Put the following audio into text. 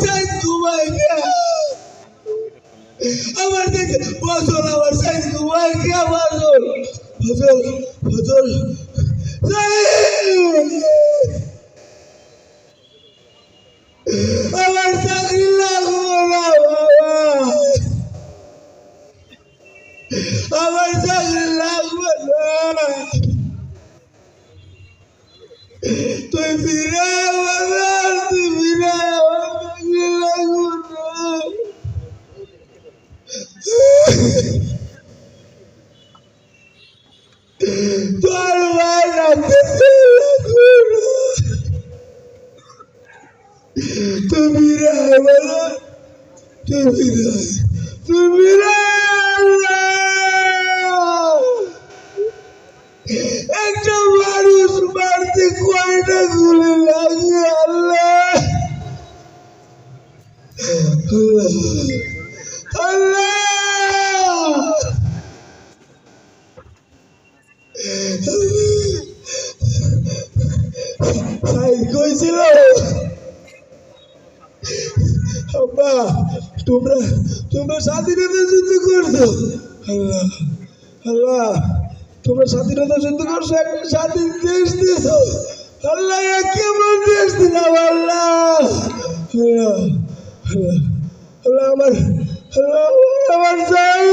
size ঘুমাই গে আমার দেখে ফজল আমার সাইজ ঘুমাই গে ফজল ফজল ফজল আমার চাকরি লাগবো না বাবা আমার চাকরি লাগবে না তুই ফিরে বাবা তুই ফিরে আমার চাকরি লাগবে না তোর ভাই রাখতে লাগবে না তুই ফিরে বাবা তুই ফিরে তুই ফিরে একটা মানুষ মারতে কয়টা গুলি লাগে আল্লাহ আল্লাহ সাইড কইছিল আব্বা তোমরা তোমরা স্বাধীনতা যুদ্ধ করছো আল্লাহ আল্লাহ তোমরা স্বাধীনতা যুদ্ধ করছো একটা স্বাধীন দেশ দিয়েছো আল্লাহ কেমন দেশ দিলাম আল্লাহ আল্লাহ আল্লাহ আল্লাহ আমার আল্লাহ আমার যাই